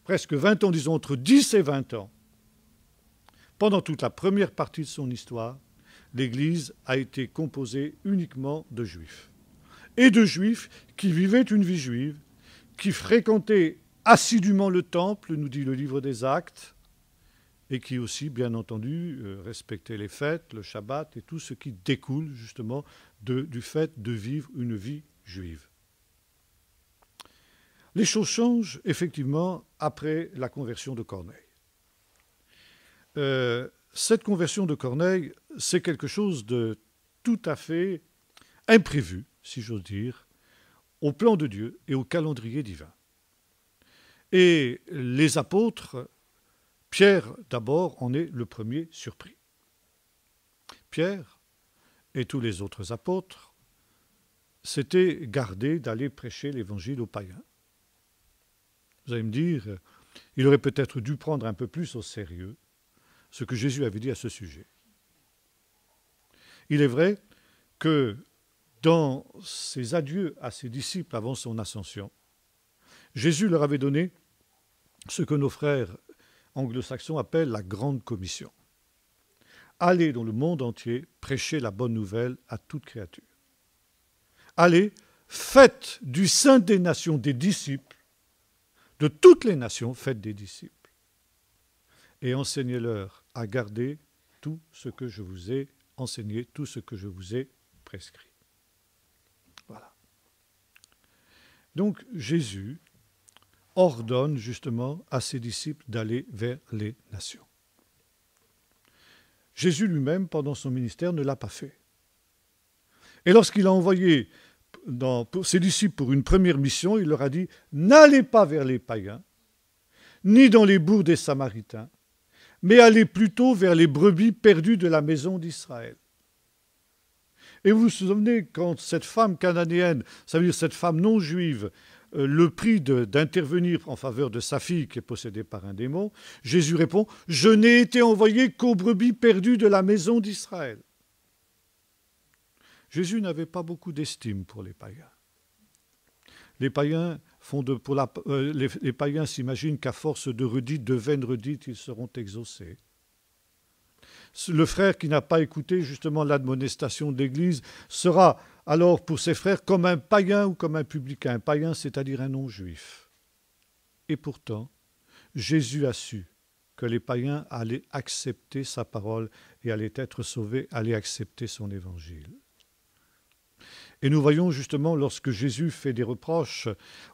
presque 20 ans, disons entre 10 et 20 ans, pendant toute la première partie de son histoire, l'Église a été composée uniquement de Juifs. Et de Juifs qui vivaient une vie juive, qui fréquentaient assidûment le temple, nous dit le livre des Actes, et qui aussi, bien entendu, respectaient les fêtes, le Shabbat et tout ce qui découle justement du fait de vivre une vie juive. Les choses changent effectivement après la conversion de Corneille. Cette conversion de Corneille, c'est quelque chose de tout à fait imprévu, si j'ose dire, au plan de Dieu et au calendrier divin. Et les apôtres, Pierre d'abord en est le premier surpris. Pierre et tous les autres apôtres s'étaient gardés d'aller prêcher l'évangile aux païens. Vous allez me dire, il aurait peut-être dû prendre un peu plus au sérieux ce que Jésus avait dit à ce sujet. Il est vrai que dans ses adieux à ses disciples avant son ascension, Jésus leur avait donné ce que nos frères anglo-saxons appellent la grande commission. Allez dans le monde entier, prêcher la bonne nouvelle à toute créature. Allez, faites du sein des nations des disciples, de toutes les nations, faites des disciples. Et enseignez-leur à garder tout ce que je vous ai enseigné, tout ce que je vous ai prescrit. Voilà. Donc Jésus ordonne justement à ses disciples d'aller vers les nations. Jésus lui-même, pendant son ministère, ne l'a pas fait. Et lorsqu'il a envoyé ses disciples pour une première mission, il leur a dit « N'allez pas vers les païens, ni dans les bourgs des Samaritains, mais allez plutôt vers les brebis perdues de la maison d'Israël. » Et vous vous souvenez, quand cette femme cananéenne, ça veut dire cette femme non juive, le prie d'intervenir en faveur de sa fille qui est possédée par un démon, Jésus répond « Je n'ai été envoyé qu'aux brebis perdues de la maison d'Israël. » Jésus n'avait pas beaucoup d'estime pour les païens. Les païens, les païens s'imaginent qu'à force de redites, de vaines redites, ils seront exaucés. Le frère qui n'a pas écouté justement l'admonestation de l'Église sera alors pour ses frères comme un païen ou comme un publicain. Un païen, c'est-à-dire un non-juif. Et pourtant, Jésus a su que les païens allaient accepter sa parole et allaient être sauvés, allaient accepter son évangile. Et nous voyons justement lorsque Jésus fait des reproches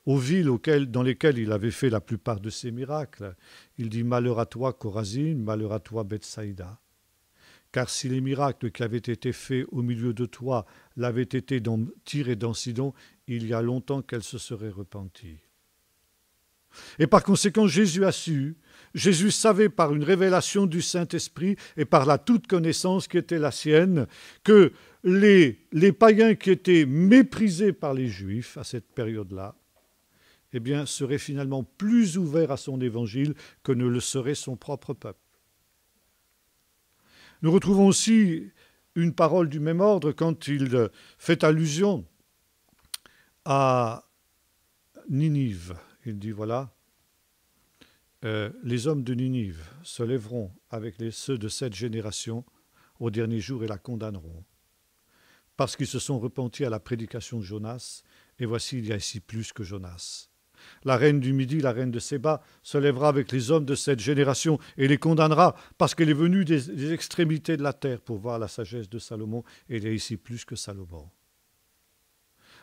aux villes dans lesquelles il avait fait la plupart de ses miracles, il dit « Malheur à toi, Chorazine, malheur à toi, Bethsaïda. Car si les miracles qui avaient été faits au milieu de toi l'avaient été dans Tyr et dans Sidon, il y a longtemps qu'elle se serait repentie. » Et par conséquent, Jésus a su, Jésus savait par une révélation du Saint-Esprit et par la toute connaissance qui était la sienne, que les païens qui étaient méprisés par les Juifs à cette période-là, eh bien, seraient finalement plus ouverts à son évangile que ne le serait son propre peuple. Nous retrouvons aussi une parole du même ordre quand il fait allusion à Ninive. Il dit, voilà, les hommes de Ninive se lèveront avec ceux de cette génération au dernier jour et la condamneront, parce qu'ils se sont repentis à la prédication de Jonas, et voici, il y a ici plus que Jonas. La reine du Midi, la reine de Séba, se lèvera avec les hommes de cette génération et les condamnera, parce qu'elle est venue des extrémités de la terre pour voir la sagesse de Salomon, et il y a ici plus que Salomon.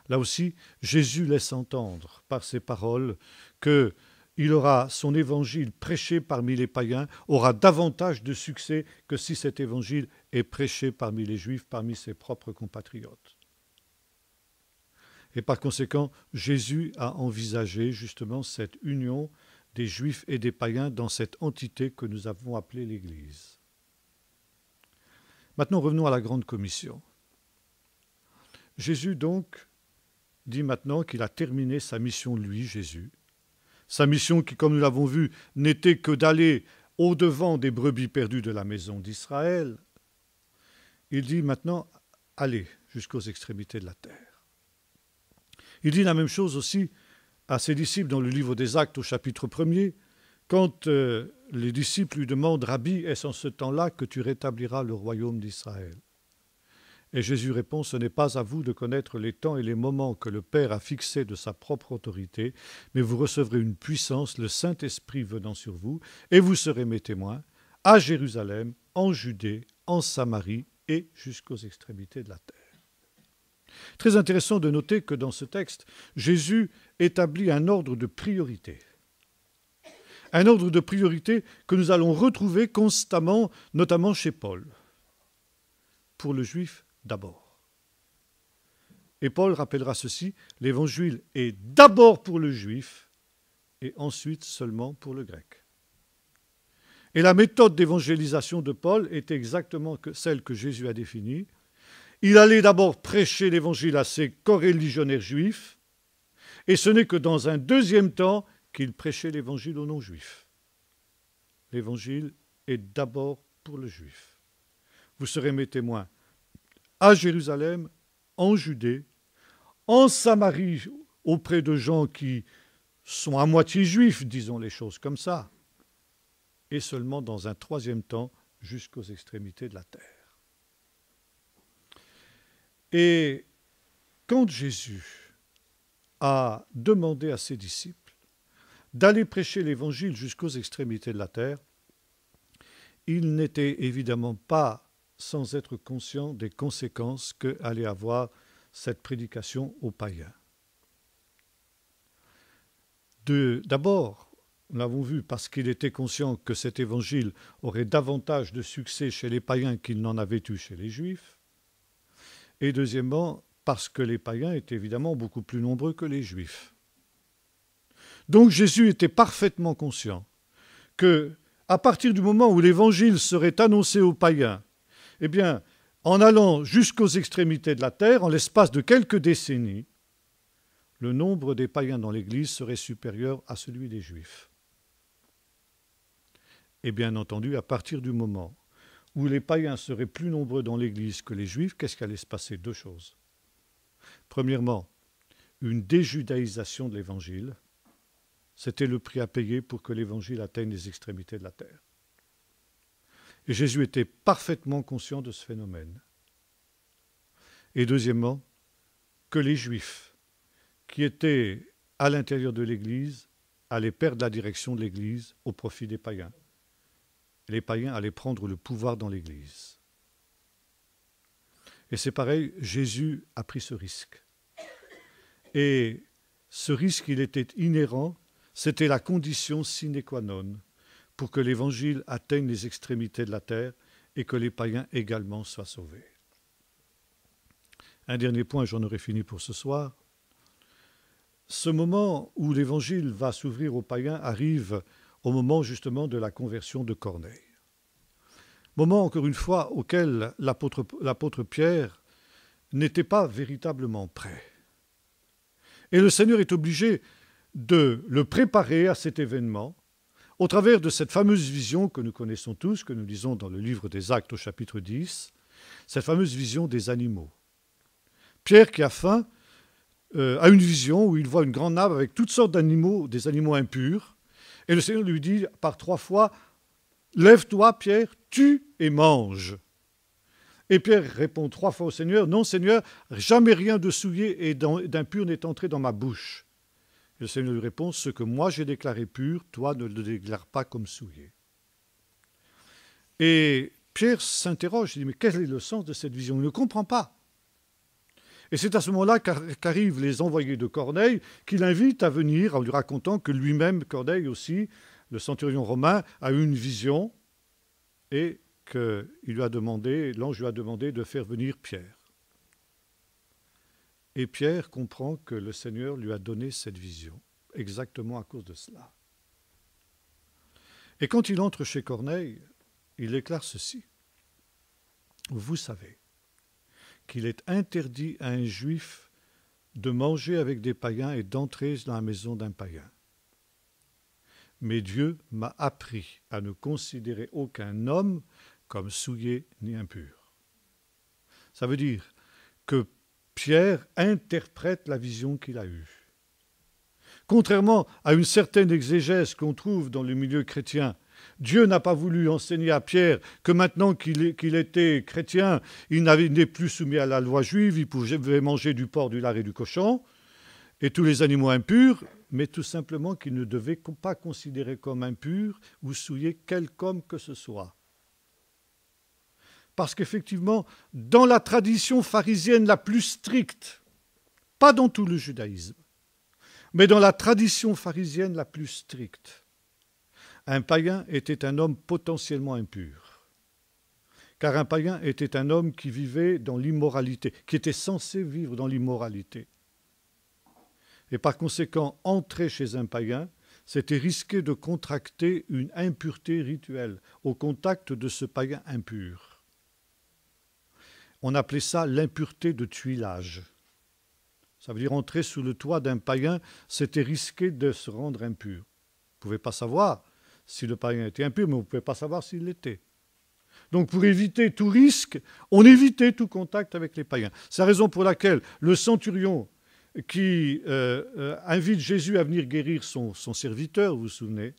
Là aussi, Jésus laisse entendre par ses paroles qu'il aura son évangile prêché parmi les païens, aura davantage de succès que si cet évangile est prêché parmi les Juifs, parmi ses propres compatriotes. Et par conséquent, Jésus a envisagé justement cette union des Juifs et des païens dans cette entité que nous avons appelée l'Église. Maintenant, revenons à la Grande Commission. Jésus donc dit maintenant qu'il a terminé sa mission, lui, Jésus. Sa mission qui, comme nous l'avons vu, n'était que d'aller au-devant des brebis perdues de la maison d'Israël. Il dit maintenant, allez jusqu'aux extrémités de la terre. Il dit la même chose aussi à ses disciples dans le livre des Actes au chapitre 1er, quand les disciples lui demandent « Rabbi, est-ce en ce temps-là que tu rétabliras le royaume d'Israël ?» Et Jésus répond, ce n'est pas à vous de connaître les temps et les moments que le Père a fixés de sa propre autorité, mais vous recevrez une puissance, le Saint-Esprit venant sur vous, et vous serez mes témoins à Jérusalem, en Judée, en Samarie et jusqu'aux extrémités de la terre. Très intéressant de noter que dans ce texte, Jésus établit un ordre de priorité. Un ordre de priorité que nous allons retrouver constamment, notamment chez Paul. Pour le juif, d'abord. Et Paul rappellera ceci, l'évangile est d'abord pour le juif et ensuite seulement pour le grec. Et la méthode d'évangélisation de Paul est exactement celle que Jésus a définie. Il allait d'abord prêcher l'évangile à ses coreligionnaires juifs, et ce n'est que dans un deuxième temps qu'il prêchait l'évangile aux non-juifs. L'évangile est d'abord pour le juif. Vous serez mes témoins à Jérusalem, en Judée, en Samarie, auprès de gens qui sont à moitié juifs, disons les choses comme ça, et seulement dans un troisième temps, jusqu'aux extrémités de la terre. Et quand Jésus a demandé à ses disciples d'aller prêcher l'évangile jusqu'aux extrémités de la terre, il n'était évidemment pas sans être conscient des conséquences que allait avoir cette prédication aux païens. D'abord, nous l'avons vu, parce qu'il était conscient que cet évangile aurait davantage de succès chez les païens qu'il n'en avait eu chez les juifs, Et deuxièmement, parce que les païens étaient évidemment beaucoup plus nombreux que les juifs. Donc Jésus était parfaitement conscient que, à partir du moment où l'évangile serait annoncé aux païens, eh bien, en allant jusqu'aux extrémités de la terre, en l'espace de quelques décennies, le nombre des païens dans l'Église serait supérieur à celui des Juifs. Et bien entendu, à partir du moment où les païens seraient plus nombreux dans l'Église que les Juifs, qu'est-ce qui allait se passer? Deux choses. Premièrement, une déjudaïsation de l'Évangile. C'était le prix à payer pour que l'Évangile atteigne les extrémités de la terre. Et Jésus était parfaitement conscient de ce phénomène. Et deuxièmement, que les Juifs qui étaient à l'intérieur de l'Église allaient perdre la direction de l'Église au profit des païens. Les païens allaient prendre le pouvoir dans l'Église. Et c'est pareil, Jésus a pris ce risque. Et ce risque, il était inhérent, c'était la condition sine qua non pour que l'Évangile atteigne les extrémités de la terre et que les païens également soient sauvés. Un dernier point, j'en aurai fini pour ce soir. Ce moment où l'Évangile va s'ouvrir aux païens arrive au moment justement de la conversion de Corneille. Moment, encore une fois, auquel l'apôtre Pierre n'était pas véritablement prêt. Et le Seigneur est obligé de le préparer à cet événement au travers de cette fameuse vision que nous connaissons tous, que nous lisons dans le livre des Actes au chapitre 10, cette fameuse vision des animaux. Pierre, qui a faim, a une vision où il voit une grande nappe avec toutes sortes d'animaux, des animaux impurs, et le Seigneur lui dit par 3 fois « Lève-toi, Pierre, tue et mange ». Et Pierre répond 3 fois au Seigneur « Non, Seigneur, jamais rien de souillé et d'impur n'est entré dans ma bouche ». Et le Seigneur lui répond « Ce que moi j'ai déclaré pur, toi ne le déclare pas comme souillé ». Et Pierre s'interroge, il dit « Mais quel est le sens de cette vision ?» Il ne comprend pas. Et c'est à ce moment-là qu'arrivent les envoyés de Corneille qui l'invitent à venir en lui racontant que lui-même, Corneille aussi, le centurion romain, a eu une vision et que l'ange lui a demandé de faire venir Pierre. Et Pierre comprend que le Seigneur lui a donné cette vision, exactement à cause de cela. Et quand il entre chez Corneille, il déclare ceci. Vous savez qu'il est interdit à un juif de manger avec des païens et d'entrer dans la maison d'un païen. Mais Dieu m'a appris à ne considérer aucun homme comme souillé ni impur. Ça veut dire que Pierre interprète la vision qu'il a eue. Contrairement à une certaine exégèse qu'on trouve dans le milieu chrétien, Dieu n'a pas voulu enseigner à Pierre que maintenant qu'il était chrétien, il n'est plus soumis à la loi juive, il pouvait manger du porc, du lard et du cochon, et tous les animaux impurs, mais tout simplement qu'il ne devait pas considérer comme impur ou souiller quelque homme que ce soit. Parce qu'effectivement, dans la tradition pharisienne la plus stricte, pas dans tout le judaïsme, mais dans la tradition pharisienne la plus stricte, un païen était un homme potentiellement impur. Car un païen était un homme qui vivait dans l'immoralité, qui était censé vivre dans l'immoralité. Et par conséquent, entrer chez un païen, c'était risquer de contracter une impureté rituelle au contact de ce païen impur. On appelait ça l'impureté de tuilage. Ça veut dire entrer sous le toit d'un païen, c'était risquer de se rendre impur. Vous ne pouvez pas savoir si le païen était impur, mais vous ne pouvez pas savoir s'il l'était. Donc pour éviter tout risque, on évitait tout contact avec les païens. C'est la raison pour laquelle le centurion qui invite Jésus à venir guérir son serviteur, vous vous souvenez,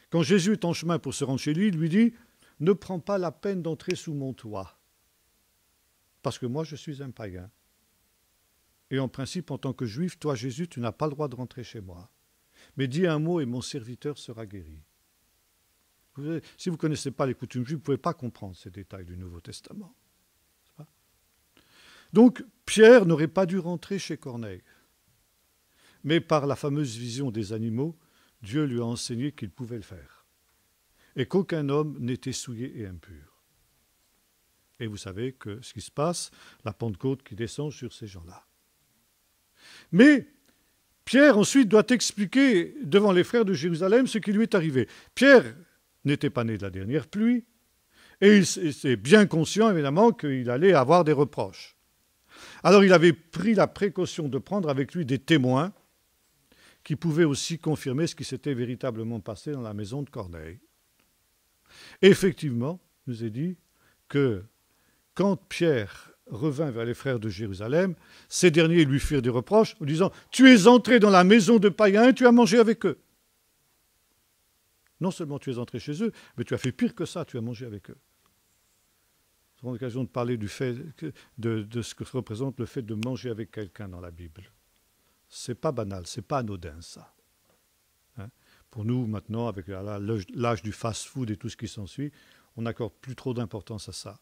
quand Jésus est en chemin pour se rendre chez lui, il lui dit « Ne prends pas la peine d'entrer sous mon toit, parce que moi je suis un païen. Et en principe, en tant que juif, toi Jésus, tu n'as pas le droit de rentrer chez moi. Mais dis un mot et mon serviteur sera guéri. » Si vous ne connaissez pas les coutumes juives, vous ne pouvez pas comprendre ces détails du Nouveau Testament. Donc, Pierre n'aurait pas dû rentrer chez Corneille. Mais par la fameuse vision des animaux, Dieu lui a enseigné qu'il pouvait le faire. Et qu'aucun homme n'était souillé et impur. Et vous savez que ce qui se passe, la Pentecôte qui descend sur ces gens-là. Mais Pierre ensuite doit expliquer devant les frères de Jérusalem ce qui lui est arrivé. Pierre n'était pas né de la dernière pluie, et il était bien conscient évidemment qu'il allait avoir des reproches. Alors il avait pris la précaution de prendre avec lui des témoins qui pouvaient aussi confirmer ce qui s'était véritablement passé dans la maison de Corneille. Et effectivement, il nous est dit que quand Pierre revint vers les frères de Jérusalem, ces derniers lui firent des reproches en disant « Tu es entré dans la maison de païens et tu as mangé avec eux. » Non seulement tu es entré chez eux, mais tu as fait pire que ça, tu as mangé avec eux. Nous avons l'occasion de parler de ce que représente le fait de manger avec quelqu'un dans la Bible. C'est pas banal, c'est pas anodin ça. Hein? Pour nous maintenant, avec l'âge du fast-food et tout ce qui s'ensuit, on n'accorde plus trop d'importance à ça.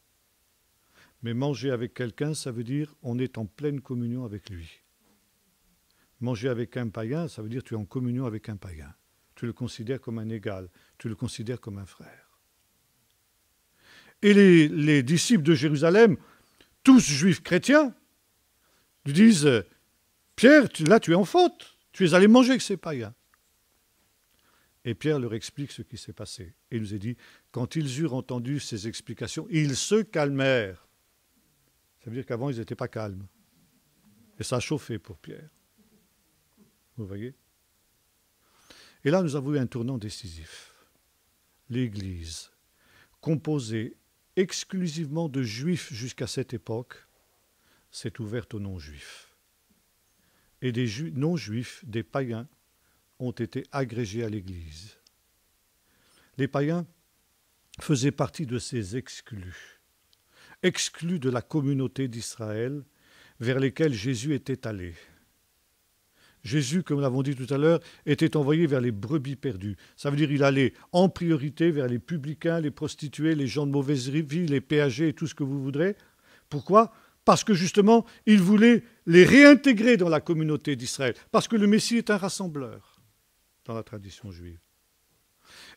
Mais manger avec quelqu'un, ça veut dire on est en pleine communion avec lui. Manger avec un païen, ça veut dire tu es en communion avec un païen. Tu le considères comme un égal, tu le considères comme un frère. Et les disciples de Jérusalem, tous juifs chrétiens, lui disent « Pierre, là tu es en faute, tu es allé manger avec ces païens. » Et Pierre leur explique ce qui s'est passé. Et il nous est dit, quand ils eurent entendu ces explications, ils se calmèrent. Ça veut dire qu'avant, ils n'étaient pas calmes. Et ça a chauffé pour Pierre. Vous voyez ? Et là, nous avons eu un tournant décisif. L'Église, composée exclusivement de juifs jusqu'à cette époque, s'est ouverte aux non-juifs. Et des non-juifs, des païens, ont été agrégés à l'Église. Les païens faisaient partie de ces exclus de la communauté d'Israël vers lesquels Jésus était allé. Jésus, comme nous l'avons dit tout à l'heure, était envoyé vers les brebis perdues. Ça veut dire qu'il allait en priorité vers les publicains, les prostituées, les gens de mauvaise vie, les péagers et tout ce que vous voudrez. Pourquoi ? Parce que justement, il voulait les réintégrer dans la communauté d'Israël. Parce que le Messie est un rassembleur dans la tradition juive.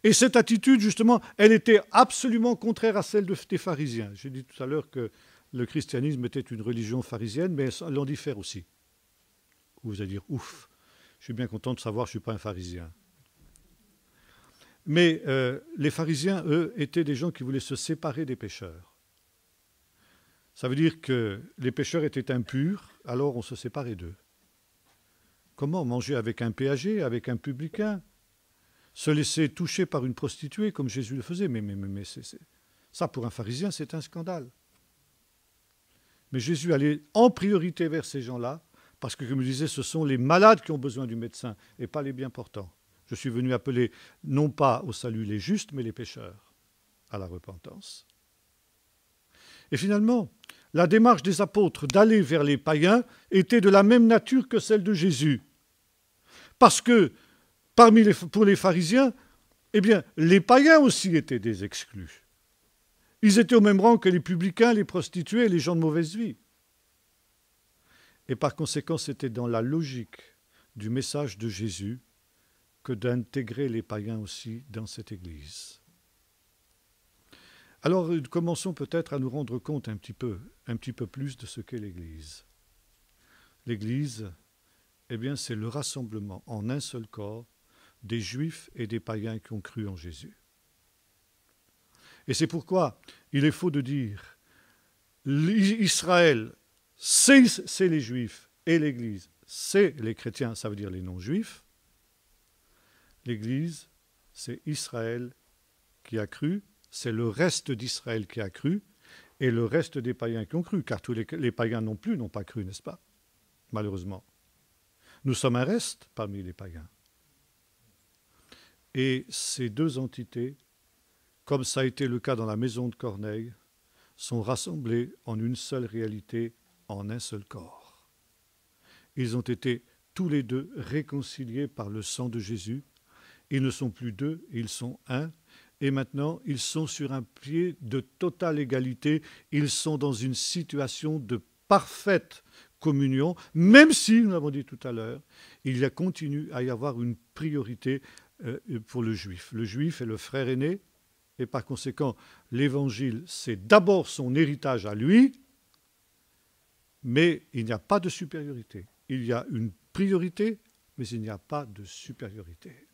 Et cette attitude, justement, elle était absolument contraire à celle des pharisiens. J'ai dit tout à l'heure que le christianisme était une religion pharisienne, mais elle en diffère aussi. Vous allez dire, ouf, je suis bien content de savoir que je ne suis pas un pharisien. Mais les pharisiens, eux, étaient des gens qui voulaient se séparer des pécheurs. Ça veut dire que les pécheurs étaient impurs, alors on se séparait d'eux. Comment manger avec un péager, avec un publicain ? Se laisser toucher par une prostituée, comme Jésus le faisait. Mais ça, pour un pharisien, c'est un scandale. Mais Jésus allait en priorité vers ces gens-là, parce que, comme je disais, ce sont les malades qui ont besoin du médecin, et pas les bien portants. Je suis venu appeler, non pas au salut les justes, mais les pécheurs, à la repentance. Et finalement, la démarche des apôtres d'aller vers les païens était de la même nature que celle de Jésus. Parce que, pour les pharisiens, eh bien, les païens aussi étaient des exclus. Ils étaient au même rang que les publicains, les prostituées et les gens de mauvaise vie. Et par conséquent, c'était dans la logique du message de Jésus que d'intégrer les païens aussi dans cette Église. Alors, commençons peut-être à nous rendre compte un petit peu plus de ce qu'est l'Église. L'Église, eh bien, c'est le rassemblement en un seul corps des Juifs et des païens qui ont cru en Jésus. Et c'est pourquoi il est faux de dire Israël, c'est les Juifs, et l'Église, c'est les chrétiens, ça veut dire les non-juifs. L'Église, c'est Israël qui a cru, c'est le reste d'Israël qui a cru, et le reste des païens qui ont cru, car tous les païens non plus n'ont pas cru, n'est-ce pas ? Malheureusement. Nous sommes un reste parmi les païens. Et ces deux entités, comme ça a été le cas dans la maison de Corneille, sont rassemblées en une seule réalité, en un seul corps. Ils ont été tous les deux réconciliés par le sang de Jésus. Ils ne sont plus deux, ils sont un. Et maintenant, ils sont sur un pied de totale égalité. Ils sont dans une situation de parfaite communion, même si, nous l'avons dit tout à l'heure, il continue à y avoir une priorité pour le juif. Le juif est le frère aîné, et par conséquent, l'Évangile, c'est d'abord son héritage à lui, mais il n'y a pas de supériorité. Il y a une priorité, mais il n'y a pas de supériorité.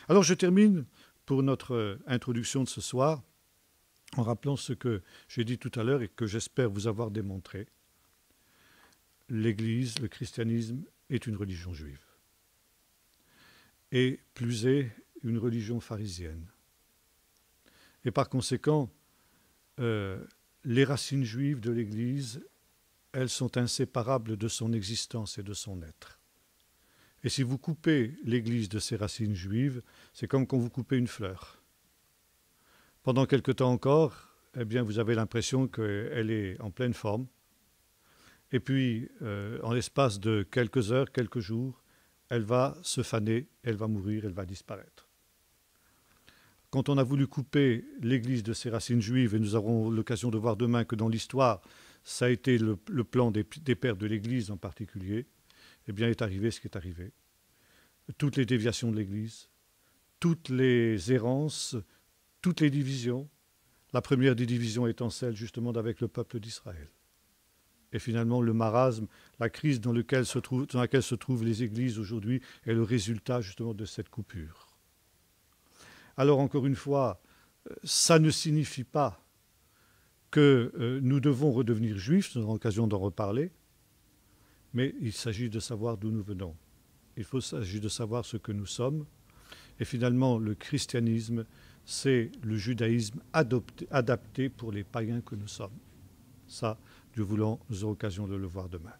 Alors je termine pour notre introduction de ce soir en rappelant ce que j'ai dit tout à l'heure et que j'espère vous avoir démontré. L'Église, le christianisme est une religion juive. Et plus est une religion pharisienne. Et par conséquent, les racines juives de l'Église, elles sont inséparables de son existence et de son être. Et si vous coupez l'Église de ses racines juives, c'est comme quand vous coupez une fleur. Pendant quelque temps encore, eh bien, vous avez l'impression qu'elle est en pleine forme. Et puis, en l'espace de quelques heures, quelques jours, elle va se faner, elle va mourir, elle va disparaître. Quand on a voulu couper l'Église de ses racines juives, et nous aurons l'occasion de voir demain que dans l'histoire, ça a été le plan des pères de l'Église en particulier, eh bien est arrivé ce qui est arrivé. Toutes les déviations de l'Église, toutes les errances, toutes les divisions, la première des divisions étant celle justement avec le peuple d'Israël. Et finalement, le marasme, la crise dans laquelle se trouvent les églises aujourd'hui est le résultat justement de cette coupure. Alors encore une fois, ça ne signifie pas que nous devons redevenir juifs, nous aurons l'occasion d'en reparler, mais il s'agit de savoir d'où nous venons. Il s'agit de savoir ce que nous sommes. Et finalement, le christianisme, c'est le judaïsme adapté pour les païens que nous sommes. Ça, Dieu voulant, nous aurons l'occasion de le voir demain.